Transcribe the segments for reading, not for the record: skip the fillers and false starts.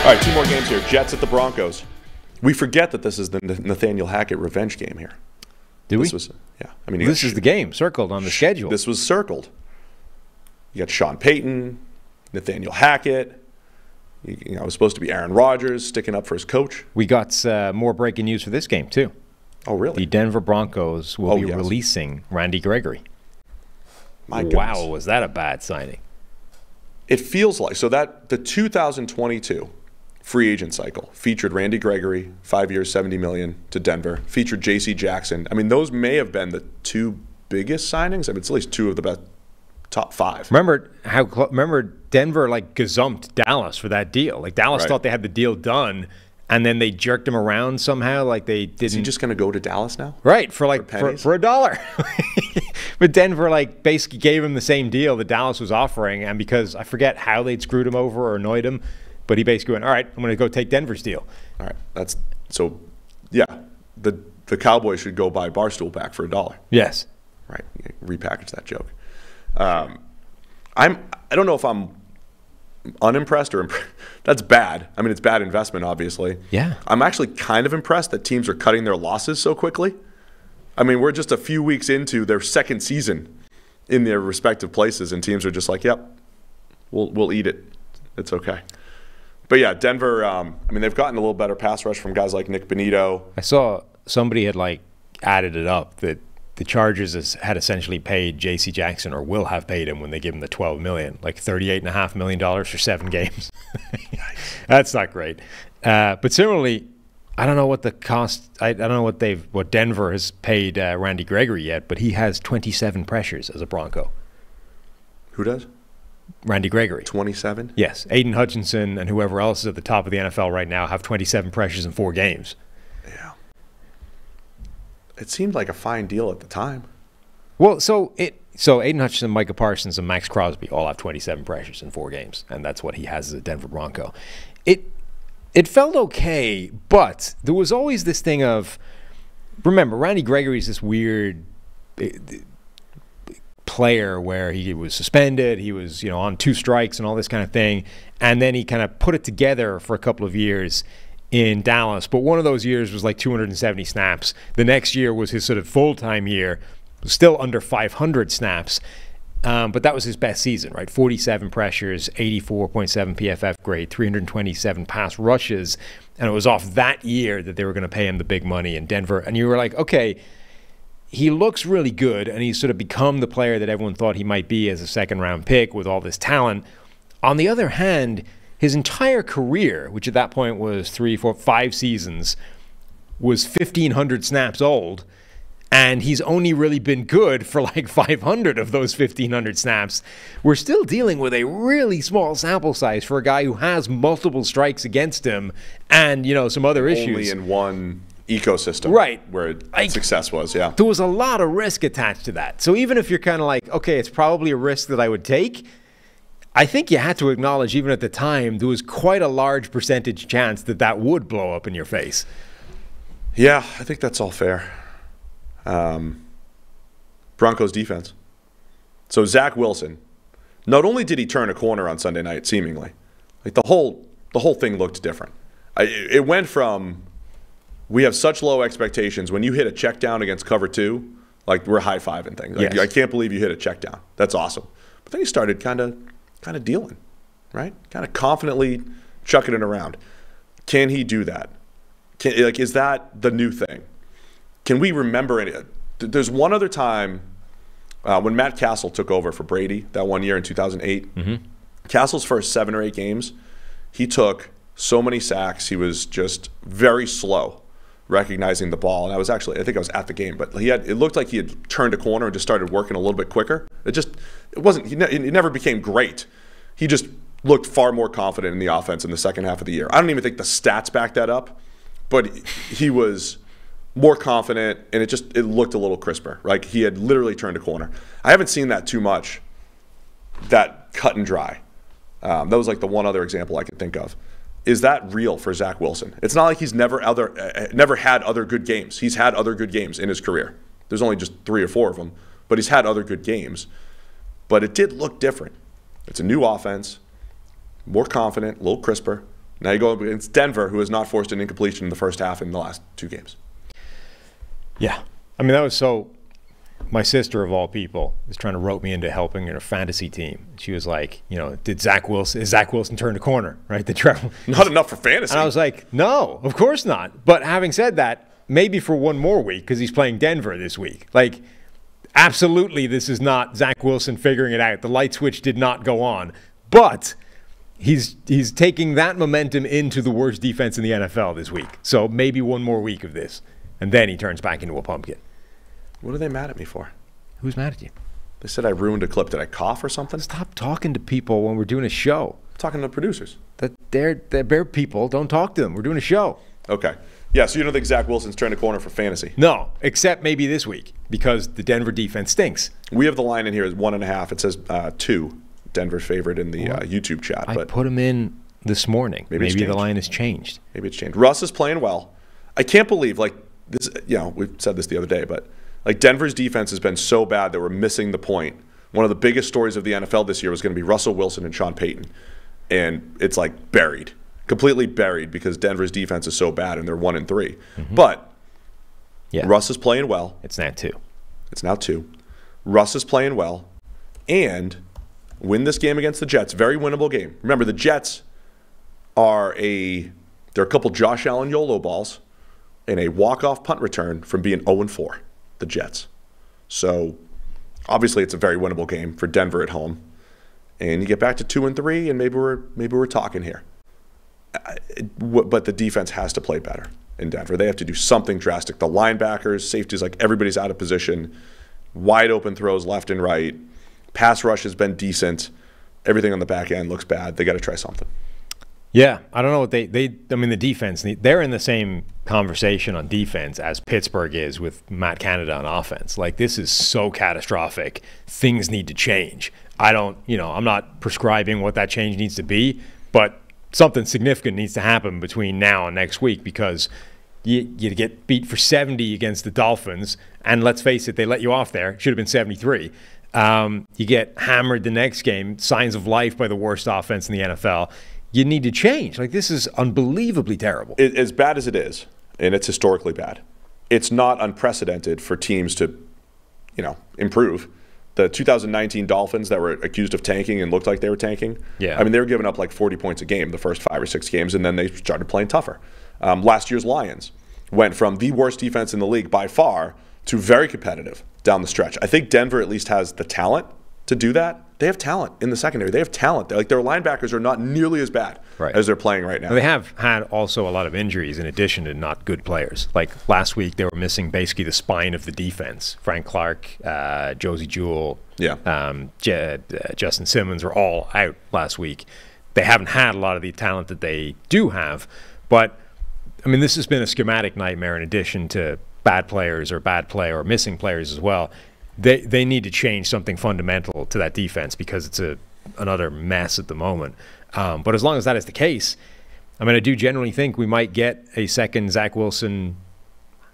All right, 2 more games here. Jets at the Broncos. We forget that this is the Nathaniel Hackett revenge game here. Do we? Yeah. I mean, this is the game circled on the schedule. This was circled. You got Sean Payton, Nathaniel Hackett. You know, it was supposed to be Aaron Rodgers sticking up for his coach. We got more breaking news for this game, too. Oh, really? The Denver Broncos will be releasing Randy Gregory. My goodness. Wow, was that a bad signing? It feels like. So that the 2022 free agent cycle featured Randy Gregory, 5 years, $70 million to Denver. Featured J.C. Jackson. I mean, those may have been the 2 biggest signings. I mean, it's at least 2 of the best top 5. Remember Denver like gazumped Dallas for that deal. Like Dallas thought they had the deal done, and then they jerked him around somehow. Like they didn't. Is he just going to go to Dallas now? Right, for $1. But Denver like basically gave him the same deal that Dallas was offering, and because I forget how they'd screwed him over or annoyed him, but he basically went, all right, I'm going to go take Denver's deal. All right, yeah. The Cowboys should go buy Barstool back for $1. Yes. Right, repackage that joke. I don't know if I'm unimpressed or that's bad. I mean, it's bad investment, obviously. Yeah. I'm actually kind of impressed that teams are cutting their losses so quickly. I mean, we're just a few weeks into their second season in their respective places, and teams are just like, yep, we'll eat it. It's okay. But yeah, Denver, I mean, they've gotten a little better pass rush from guys like Nick Bonito. I saw somebody had like added it up that the Chargers had essentially paid J.C. Jackson, or will have paid him when they give him the $12 million, like $38.5 million for 7 games. That's not great. But similarly, I don't know what the cost. I don't know what Denver has paid Randy Gregory yet, but he has 27 pressures as a Bronco. Who does? Randy Gregory. 27? Yes. Aiden Hutchinson and whoever else is at the top of the NFL right now have 27 pressures in 4 games. Yeah. It seemed like a fine deal at the time. Well, so Aiden Hutchinson, Micah Parsons, and Max Crosby all have 27 pressures in 4 games, and that's what he has as a Denver Bronco. It felt okay, but there was always this thing of, remember, Randy Gregory's this weird player where he was suspended, he was on 2 strikes and all this kind of thing, and then he kind of put it together for a couple of years in Dallas. But one of those years was like 270 snaps. The next year was his sort of full-time year, still under 500 snaps. But that was his best season, right? 47 pressures, 84.7 PFF grade, 327 pass rushes. And it was off that year that they were going to pay him the big money in Denver. And you were like, okay, he looks really good, and he's sort of become the player that everyone thought he might be as a second-round pick with all this talent. On the other hand, his entire career, which at that point was 3, 4, 5 seasons, was 1,500 snaps old. And he's only really been good for like 500 of those 1,500 snaps. We're still dealing with a really small sample size for a guy who has multiple strikes against him and, some other issues. Only in one ecosystem. Right. Where success was, yeah. There was a lot of risk attached to that. So even if you're kind of like, okay, it's probably a risk that I would take, I think you had to acknowledge even at the time there was quite a large percentage chance that would blow up in your face. Yeah, I think that's all fair. Broncos defense. So Zach Wilson, not only did he turn a corner on Sunday night, seemingly, like the whole thing looked different. It went from, we have such low expectations. When you hit a check down against cover 2, like we're high-fiving things. Like, yes. I can't believe you hit a check down. That's awesome. But then he started kind of dealing, right? Kind of confidently chucking it around. Can he do that? Is that the new thing? Can we remember any? There's one other time when Matt Castle took over for Brady that one year in 2008. Mm-hmm. Castle's first 7 or 8 games, he took so many sacks. He was just very slow recognizing the ball. And I think I was at the game, but it looked like he had turned a corner and just started working a little bit quicker. He never became great. He just looked far more confident in the offense in the second half of the year. I don't even think the stats back that up, but he was more confident, and it looked a little crisper. Like he had literally turned a corner. I haven't seen that too much, that cut and dry. That was like the one other example I could think of. Is that real for Zach Wilson? It's not like he's never had other good games. He's had other good games in his career. There's only just 3 or 4 of them, but he's had other good games. But it did look different. It's a new offense, more confident, a little crisper. Now you go up against Denver, who has not forced an incompletion in the first half in the last 2 games. Yeah. I mean, that was so... My sister, of all people, is trying to rope me into helping in a fantasy team. She was like, is Zach Wilson turned the corner, right? Not enough for fantasy. And I was like, no, of course not. But having said that, maybe for one more week, because he's playing Denver this week. Like, absolutely, this is not Zach Wilson figuring it out. The light switch did not go on. But he's taking that momentum into the worst defense in the NFL this week. So maybe one more week of this. And then he turns back into a pumpkin. What are they mad at me for? Who's mad at you? They said I ruined a clip. Did I cough or something? Stop talking to people when we're doing a show. I'm talking to producers. They're people. Don't talk to them. We're doing a show. Okay. Yeah, so you don't think Zach Wilson's turned a corner for fantasy? No, except maybe this week because the Denver defense stinks. We have the line in here as 1.5. It says 2. Denver's favorite in the YouTube chat. I put him in this morning. Maybe the line has changed. Maybe it's changed. Russ is playing well. I can't believe, like, this. We've said this the other day, but like Denver's defense has been so bad that we're missing the point. One of the biggest stories of the NFL this year was going to be Russell Wilson and Sean Payton. And it's like buried, completely buried because Denver's defense is so bad and they're 1-3. Mm-hmm. But Russ is playing well. It's now 2. It's now 2. Russ is playing well. And win this game against the Jets. Very winnable game. Remember, the Jets they're a couple Josh Allen YOLO balls and a walk-off punt return from being 0-4. The Jets. So obviously it's a very winnable game for Denver at home. And you get back to 2-3 and maybe we're talking here. But the defense has to play better in Denver. They have to do something drastic. The linebackers, safeties, like everybody's out of position. Wide open throws left and right. Pass rush has been decent. Everything on the back end looks bad. They got to try something. Yeah, I don't know what I mean, the defense, they're in the same conversation on defense as Pittsburgh is with Matt Canada on offense. Like, this is so catastrophic. Things need to change. I'm not prescribing what that change needs to be, but something significant needs to happen between now and next week because you get beat for 70 against the Dolphins, and let's face it, they let you off there. Should have been 73. You get hammered the next game, signs of life by the worst offense in the NFL. You need to change. Like, this is unbelievably terrible. As bad as it is, and it's historically bad, it's not unprecedented for teams to, improve. The 2019 Dolphins that were accused of tanking and looked like they were tanking, yeah. I mean, they were giving up like 40 points a game the first 5 or 6 games, and then they started playing tougher. Last year's Lions went from the worst defense in the league by far to very competitive down the stretch. I think Denver at least has the talent to do that. They have talent in the secondary. They have talent. Their linebackers are not nearly as bad as they're playing right now. They have had also a lot of injuries in addition to not good players. Like last week, they were missing basically the spine of the defense. Frank Clark, Josie Jewell, Justin Simmons were all out last week. They haven't had a lot of the talent that they do have. But, I mean, this has been a schematic nightmare in addition to bad players or bad play or missing players as well. They need to change something fundamental to that defense because it's another mess at the moment. But as long as that is the case, I mean, I do generally think we might get a second Zach Wilson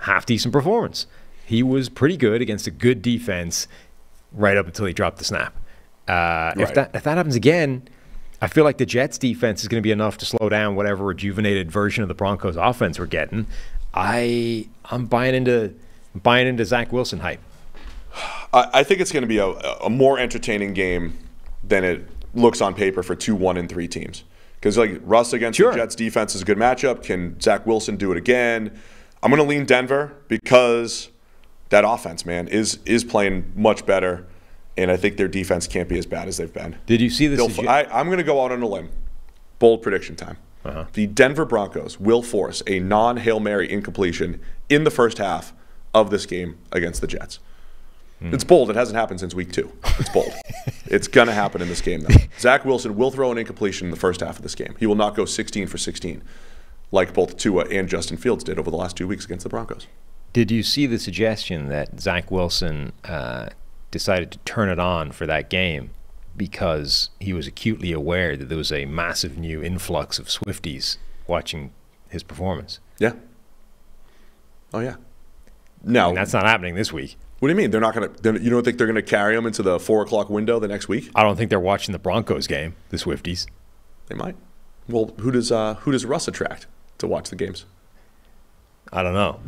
half-decent performance. He was pretty good against a good defense right up until he dropped the snap. If that happens again, I feel like the Jets' defense is going to be enough to slow down whatever rejuvenated version of the Broncos' offense we're getting. I'm buying into Zach Wilson hype. I think it's going to be a more entertaining game than it looks on paper for 2 1-3 teams. Because like Russ against the Jets defense is a good matchup. Can Zach Wilson do it again? I'm going to lean Denver because that offense, man, is playing much better, and I think their defense can't be as bad as they've been. Did you see this? I'm going to go out on a limb. Bold prediction time. The Denver Broncos will force a non-Hail Mary incompletion in the first half of this game against the Jets. It's bold. It hasn't happened since week 2. It's bold. It's going to happen in this game, though. Zach Wilson will throw an incompletion in the first half of this game. He will not go 16 for 16 like both Tua and Justin Fields did over the last 2 weeks against the Broncos. Did you see the suggestion that Zach Wilson decided to turn it on for that game because he was acutely aware that there was a massive new influx of Swifties watching his performance? Yeah. Oh, yeah. No. And that's not happening this week. What do you mean? They're not going to? You don't think they're going to carry him into the 4 o'clock window the next week? I don't think they're watching the Broncos game, the Swifties. They might. Well, who does Russ attract to watch the games? I don't know.